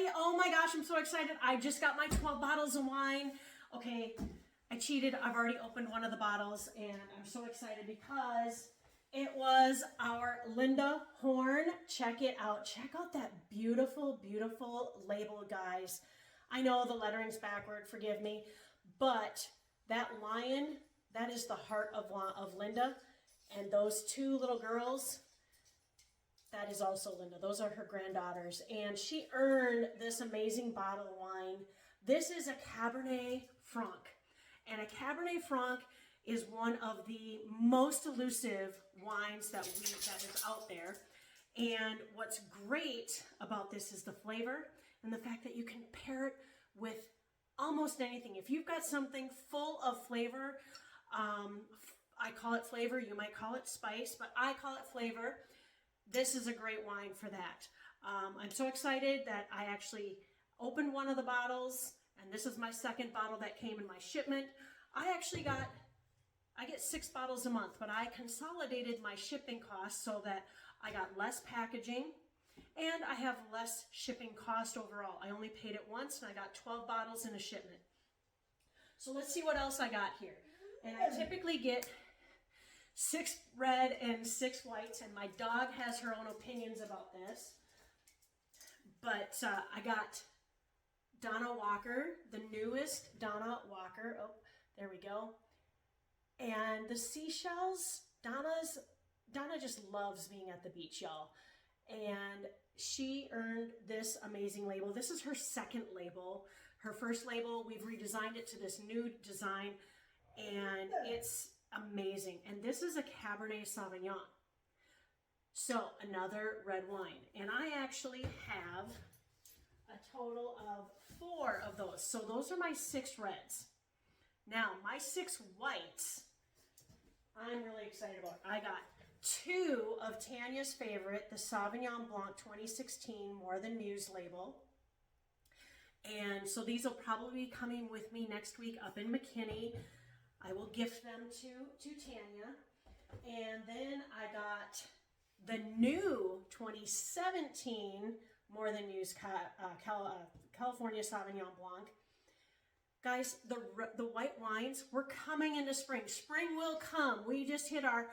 everybody. Oh my gosh, I'm so excited. I just got my 12 bottles of wine. Okay, I cheated. I've already opened one of the bottles and I'm so excited because it was our Linda Horn. Check it out. Check out that beautiful, beautiful label, guys. I know the lettering's backward, forgive me, but that lion, that is the heart of Linda. And those two little girls, that is also Linda. Those are her granddaughters. And she earned this amazing bottle of wine. This is a Cabernet Franc. And a Cabernet Franc is one of the most elusive wines that is out there. And what's great about this is the flavor and the fact that you can pair it with almost anything. If you've got something full of flavor, I call it flavor, you might call it spice, but I call it flavor. This is a great wine for that. I'm so excited that I actually opened one of the bottles, and this is my second bottle that came in my shipment. I get 6 bottles a month, but I consolidated my shipping costs so that I got less packaging and I have less shipping cost overall. I only paid it once and I got 12 bottles in a shipment. So let's see what else I got here. And I typically get 6 red and 6 whites, and my dog has her own opinions about this. But I got Donna Walker, the newest Donna Walker. Oh, there we go. And the seashells, Donna just loves being at the beach, y'all. And she earned this amazing label. This is her second label. Her first label, we've redesigned it to this new design, and it's amazing. And this is a Cabernet Sauvignon. So another red wine. And I actually have a total of 4 of those. So those are my 6 reds. Now, my 6 whites, I'm really excited about. I got 2 of Tanya's favorite, the Sauvignon Blanc 2016 More Than Muse label. And so these will probably be coming with me next week up in McKinney. I will gift them to Tanya. And then I got the new 2017 More Than Muse California Sauvignon Blanc. Guys, the white wines, we're coming into spring. Spring will come. We just hit our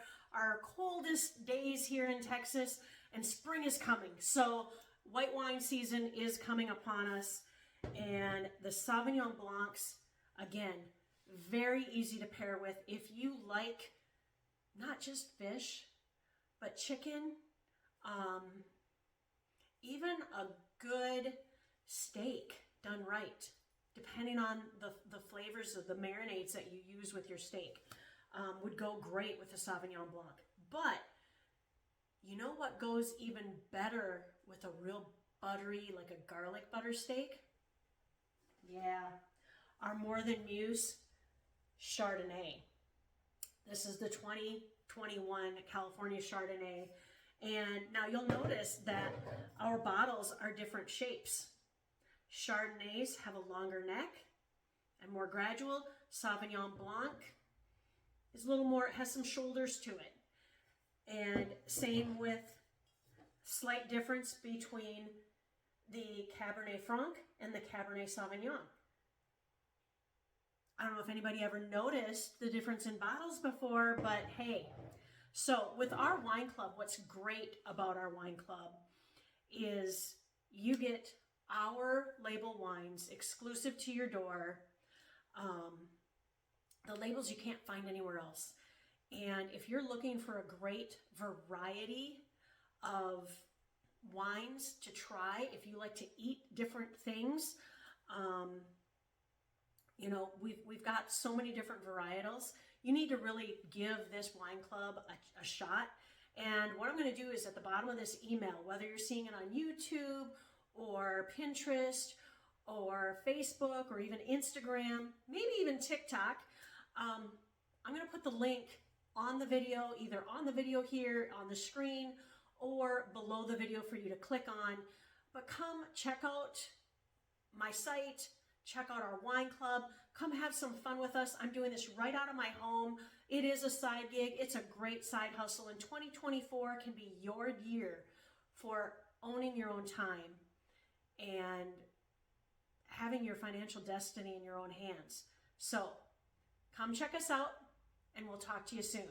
coldest days here in Texas, and spring is coming. So white wine season is coming upon us. And the Sauvignon Blancs, again, very easy to pair with. If you like not just fish, but chicken, even a good steak done right, depending on the flavors of the marinades that you use with your steak, would go great with a Sauvignon Blanc. But you know what goes even better with a real buttery, like a garlic butter steak? Yeah, our More Than Muse Chardonnay. This is the 2021 California Chardonnay. And now you'll notice that our bottles are different shapes. Chardonnays have a longer neck and more gradual. Sauvignon Blanc is a little more, it has some shoulders to it. And same with slight difference between the Cabernet Franc and the Cabernet Sauvignon. I don't know if anybody ever noticed the difference in bottles before, but hey. So with our wine club, what's great about our wine club is you get our label wines exclusive to your door. The labels you can't find anywhere else. And if you're looking for a great variety of wines to try, if you like to eat different things, you know, we've got so many different varietals. You need to really give this wine club a shot. And what I'm going to do is at the bottom of this email, whether you're seeing it on YouTube or Pinterest or Facebook or even Instagram, maybe even TikTok, I'm going to put the link on the video, either on the video here on the screen or below the video for you to click on. But come check out my site, check out our wine club, come have some fun with us. I'm doing this right out of my home. It is a side gig. It's a great side hustle, and 2024 can be your year for owning your own time and having your financial destiny in your own hands. So come check us out, and we'll talk to you soon.